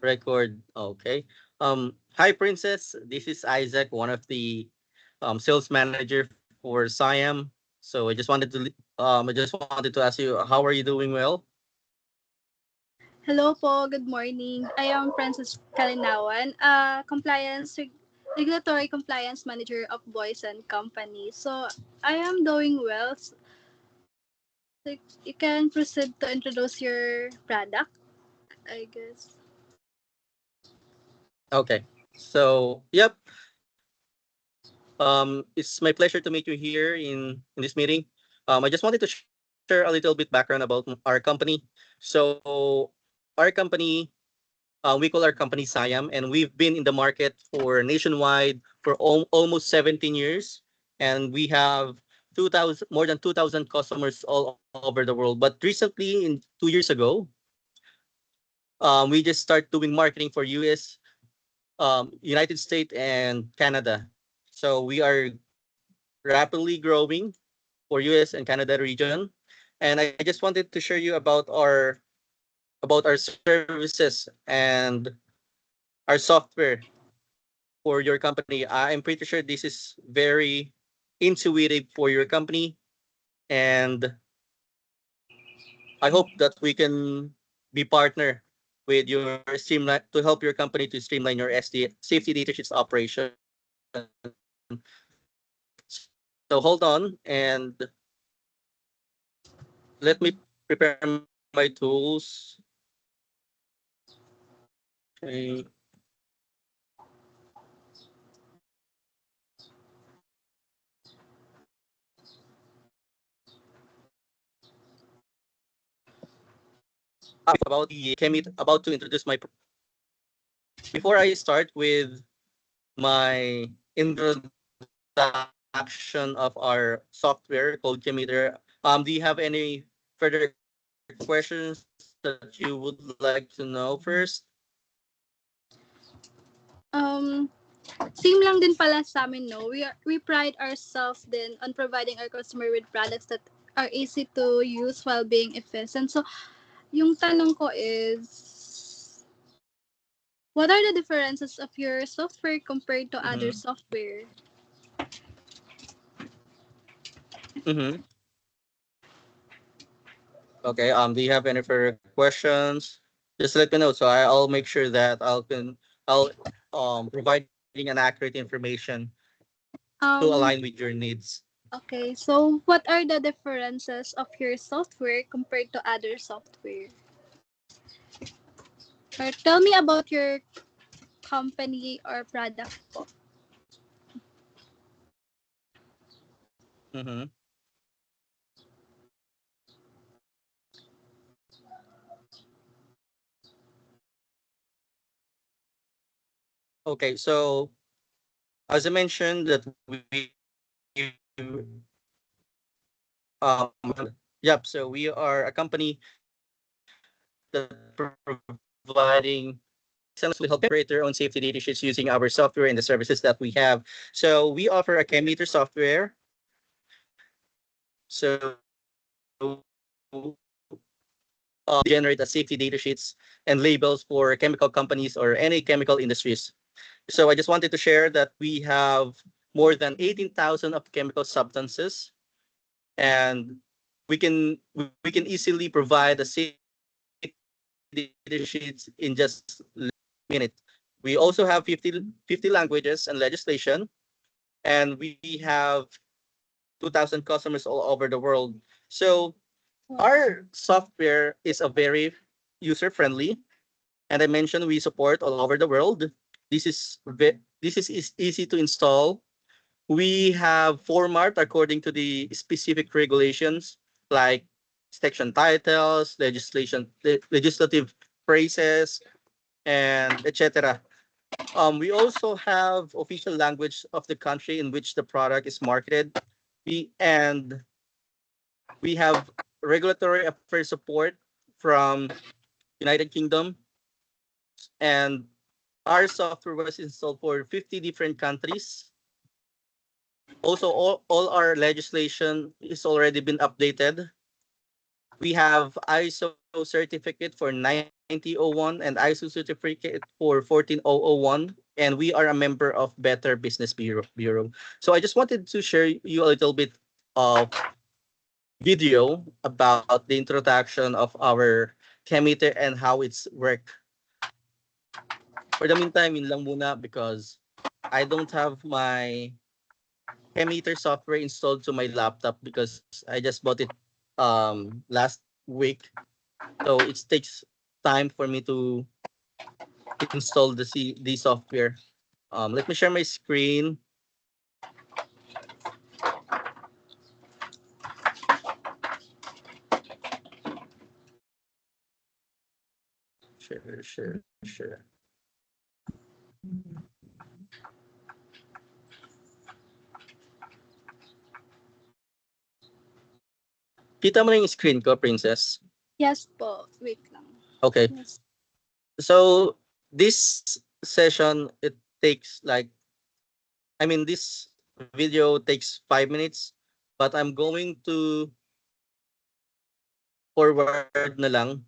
Record. Okay. Hi, Princess. This is Isaac, one of the sales manager for Siam. So I just wanted to ask you, how are you doing? Well. Hello po, good morning. I am Francis Kalinawan, regulatory compliance manager of Boys and Company. So I am doing well. Like, you can proceed to introduce your product, I guess. Okay. So, yep. It's my pleasure to meet you here in this meeting. I just wanted to share a little bit background about our company. So, our company, we call our company Siam, and we've been in the market for nationwide for almost 17 years, and we have 2,000 more than 2,000 customers all over the world. But recently, in 2 years ago, we just start doing marketing for US, United States, and Canada. So we are rapidly growing for US and Canada region. And I just wanted to share you about our services and our software for your company. I'm pretty sure this is very intuitive for your company, and I hope that we can be partner with your streamline to help your company to streamline your SD safety data sheets operation. So hold on and let me prepare my tools. Okay. About to introduce my before I start with my introduction of our software called Kmeter. Do you have any further questions that you would like to know first? Um, Same lang din pala sa amin, no? We pride ourselves din on providing our customer with products that are easy to use while being efficient. So, yung tanong ko is, what are the differences of your software compared to other Mm-hmm. software? Mm-hmm. Okay. Do you have any further questions? Just let me know. So I'll make sure that I'll providing an accurate information to align Um, with your needs. okay, so what are the differences of your software compared to other software? Or tell me about your company or product po. Mm-hmm. Okay. So as I mentioned that yep. So we are a company that providing excellently help create their own safety data sheets using our software and the services that we have. So we offer a Chemmeter software. So generate a safety data sheets and labels for chemical companies or any chemical industries. So I just wanted to share that we have more than 18,000 of chemical substances, and we can easily provide the safety data sheets in just minute. We also have 50 languages and legislation, and we have 2,000 customers all over the world. So our software is a very user friendly, and I mentioned we support all over the world. This is easy to install. We have format according to the specific regulations like section titles, legislative phrases, and etc. We also have official language of the country in which the product is marketed. And we have regulatory affairs support from United Kingdom, and our software was installed for 50 different countries. Also, all our legislation is already been updated. We have ISO certificate for 9001 and ISO certificate for 14001. And we are a member of Better Business Bureau. So I just wanted to share you a little bit of video about the introduction of our Chemeter and how it's work. For the meantime, yun lang muna because I don't have my Chemeter software installed to my laptop because I just bought it last week. So it takes time for me to install the software. Let me share my screen. Share. Kita mo na yung screen ko, Princess? Yes po. Wait lang. Okay. Yes. So this session, it takes like, this video takes 5 minutes, but I'm going to forward na lang.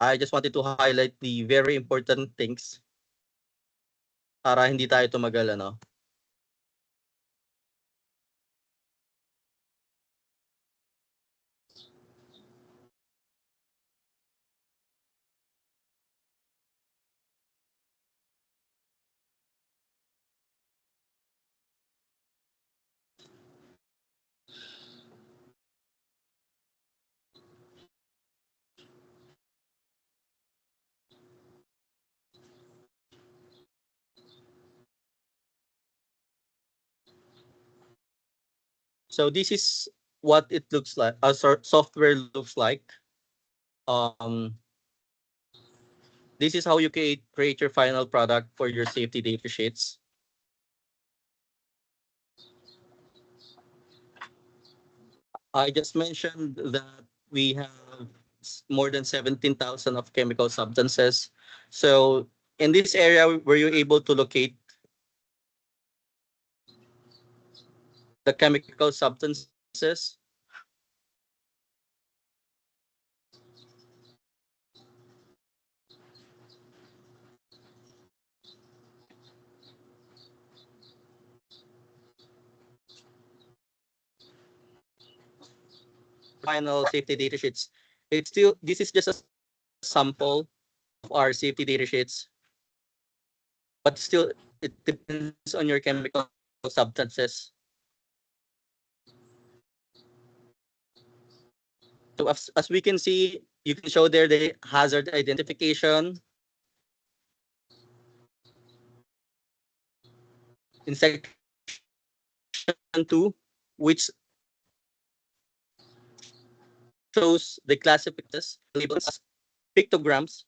I just wanted to highlight the very important things para hindi tayo tumagal, ano. So this is what it looks like, software looks like. This is how you create your final product for your safety data sheets. I just mentioned that we have more than 17,000 of chemical substances. So in this area, were you able to locate the chemical substances? Final safety data sheets. This is just a sample of our safety data sheets, but still it depends on your chemical substances. So as we can see, you can show there the hazard identification in section 2, which shows the classifications labels as pictograms.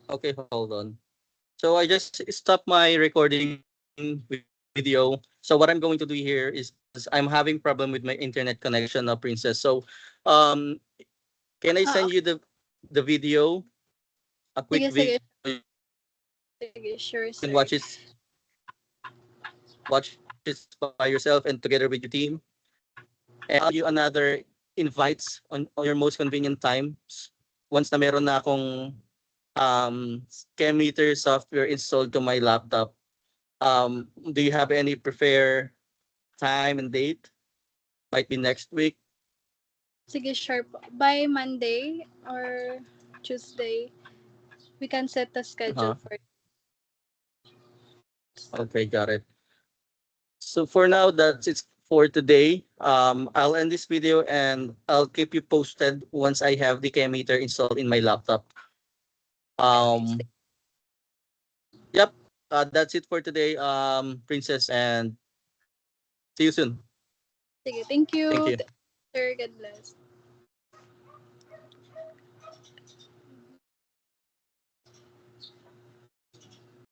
Okay, hold on. So I just stopped my recording video. So what I'm going to do here is I'm having problem with my internet connection, Princess. So can I send you the video? A quick Sige. video. Sige, sure, You sir. can watch it by yourself and together with your team. And I'll give you another invites on your most convenient times. Once na meron na akong Chemeter software installed to my laptop. Do you have any preferred time and date? Might be next week. Sige, sure po. By Monday or Tuesday, we can set a schedule for it. Okay, got it. So for now, that's it for today. I'll end this video and I'll keep you posted once I have the Chemeter installed in my laptop. Yep, that's it for today, Princess, and see you soon. Sige, thank you. Thank you. Sir, God bless.